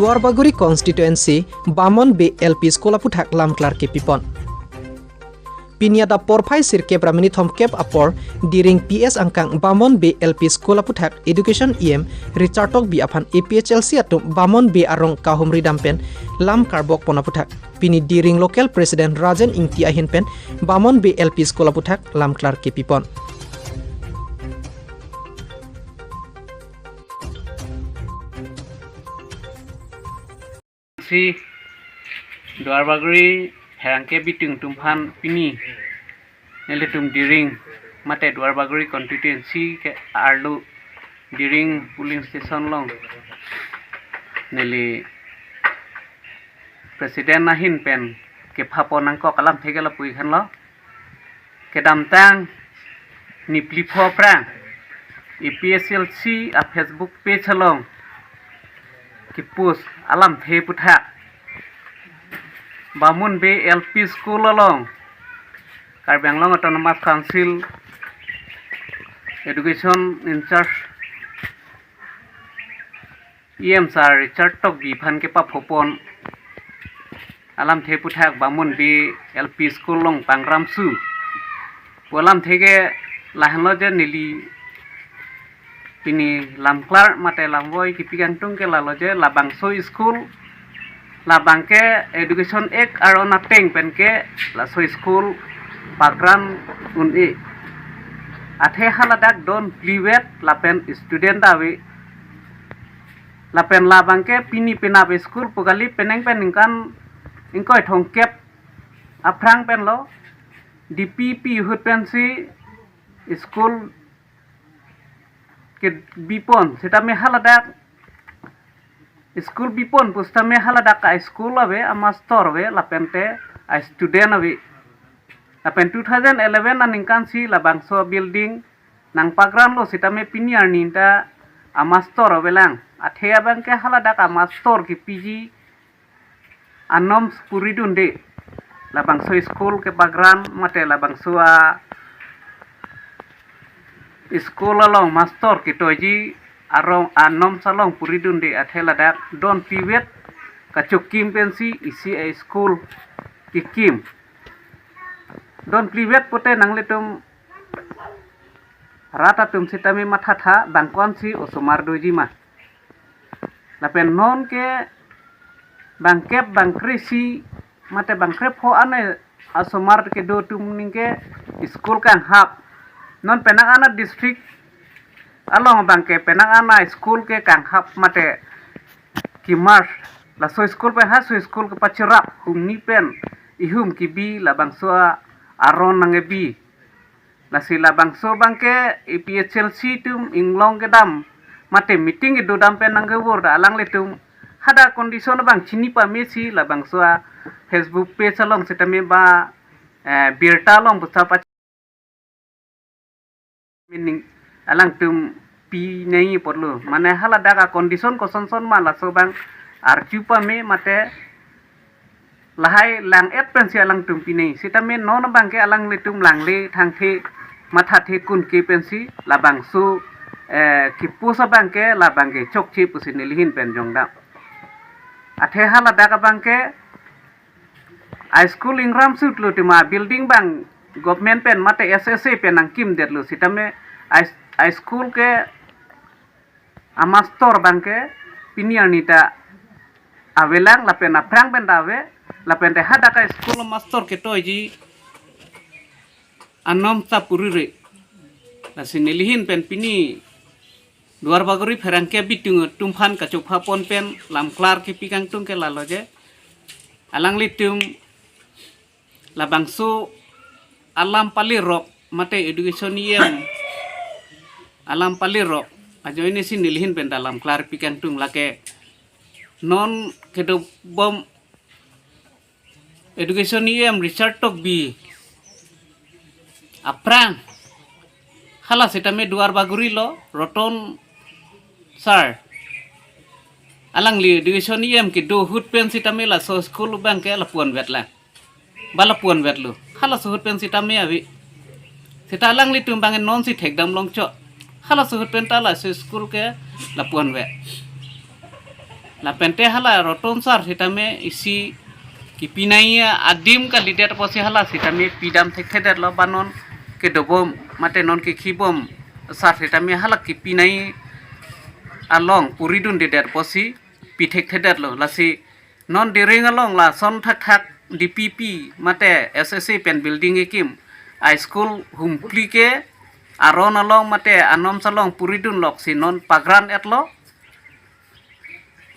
Duarbaguri constituency Bamon Bay LP School Aputhak Lamklar Kepipon. Pinyada porphai sirke pramini thomkep apor diring PS angkang Bamon Bay LP School Aputhak Education EM Richardok bi aphan APHLC atum Bamon Bay arong kahumri dampen lam karbok ponaputhak pini diring local president Rajan Ingti ahinpen Bamon Bay LP School Aputhak Lamklar Kepipon. Si Duarbaguri herangke bitung tumpan pini neletum diring mate Duarbaguri constituency ke arlu diring polling station long neli presiden nahin pen ke phapon angko kalam thegela pui khan lo ke damtang ni plipho prang EPSLC a Facebook page long ki post alam the putha Bamon Bay LP School along Karbi Anglong Autonomous Council Education in Charge EM Sir Richard Tok Biphan ke pa phopon alam the puthak Bamon Bay LP School long Pangram Su Polam thege lahlo je nili pini lamklar mate lamwoi kipikantung ke lalo je labangso school labangke education ek arona teng penke laso school pagran uni athe haladak don pliwet lapen student awi lapen labangke pini penabe school pugali peneng peningkan ingkoi thongkep aprang pen lo DPP hut pensi school ke bipon seta me haladak school bipon pusta me haladak ka school ave amastor ve lapente a student ave lapen 2011 aningkan si labangso building nang pagran lo seta me piniar ninta amastor ave lang athea bangke haladak amastor ki PG anom puridunde labangso school ke pagran mate labangso school along master kitoji arong anom salong puridunde athela dak don piwet kacukim pensi isi a school kikim don piwet pote nangletum rata tum sitami mathatha bangkon si osomar doji ma lapen non ke bangkep bangkrisi mate bangkrep ho ane asomar ke do tum ningke school kan hap non Penangana district along bangke Penangana school ke kang hap mate kimar la so school pe ha so school ke pachirap humni pen ihum ki bi la bangso aron nange bi la sila bangso bangke EPHLC tum inglong ke dam mate meeting do dam pen nange wor alang letum hada kondisyon bang chini pa mesi la bangso Facebook page along setame ba birta long busa meaning alang tum pi nei porlo mane hala daga condition ko son mala so bang ar chupa me mate lahai lang et pensi alang tum pi nei sita me non bang ke alang le tum lang le thang the matha the kun ke pensi labang su ki pusa bang ke labang ke chok chi pusin lihin pen jong da athe hala daga bang ke high school ingram sut lo tima building bang government pen mate SSA pen ang kim det lo sitame high school ke amastor bangke pinianita avelang lapen aprang pen dave lapen te hada ka school master ke toji anom ta purire la sinelihin pen pini Duarbaguri ferangke bitung tumpan ka chokha pon pen lamklar ki pikang tung ke laloje alang litum labangso alam palirok mate education yem alam palirok ajo ini sin nilihin pen dalam klarifikan tung lake non kedo bom education yem Richard Tok bi aprang hala setame Duarbaguri lo roton sir alang li education yem ke do hut pen sitame la so school bang ke la puan vet la bala puan vet lu hala so hut pen sitame avi sita alang li tumbangen non si thekdam long cho hala suhut pentala se school ke lapuan we La pente hala roton sar sitame isi kipinaiya adim ka lider posi hala sitame pidam thek lo banon ke dobom mate non ke khibom sar sitame hala kipinai along puridun lider posi pithek lo lasi non diring along la son thak DPP mate SSC pen building ekim high school humpli ke aron along mate anom salong puridun lok si non pagran etlo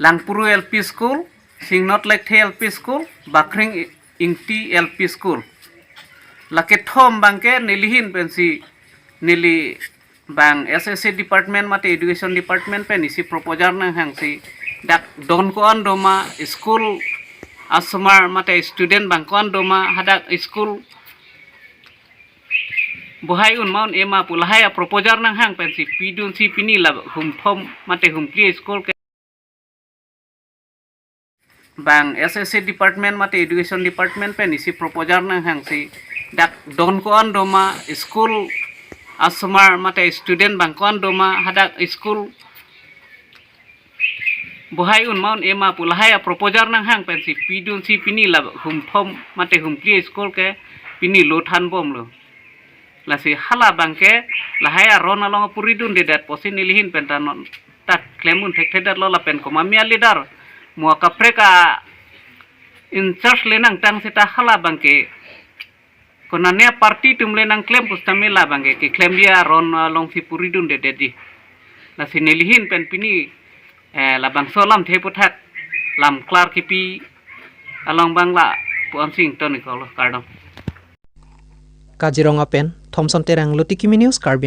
Langpuru LP School, Singnot Lekte LP School, Bakring Ingti LP School. Laki thom bangke nilihin pensi nili bang SSC Department mate Education Department pen isi proposal nang hang si dak don ko andoma school asmar mate student bang ko andoma hadak school buhai un maun ema pulahaya proposal nang hang pensi pidun si pini la hum thom mate hum clear school bang SSC Department mate Education Department pen isi proposal nang hang si dak don ko andoma school asmar mate student bang ko andoma hadak school buhai un maun ema pulahaya proposal nang hang pen si pidun si pini la hum thom mate hum clear school ke pini lo than bom lo la si hala bangke lahaya ron along puridun de dat posin nilihin pentanon tak klemun thek lo la pen ko mamia leader mua kapreka in charge lenang tang sita hala bangke konania party tum lenang claim pustamela bangke ke claim dia ron long si puridun de dedi la sinelihin pen pini la bang solam the puthak lam klar kipi along bangla puan sing toni kolo kardom Kaziranga pen Thomson Terang Lutiki News Karbi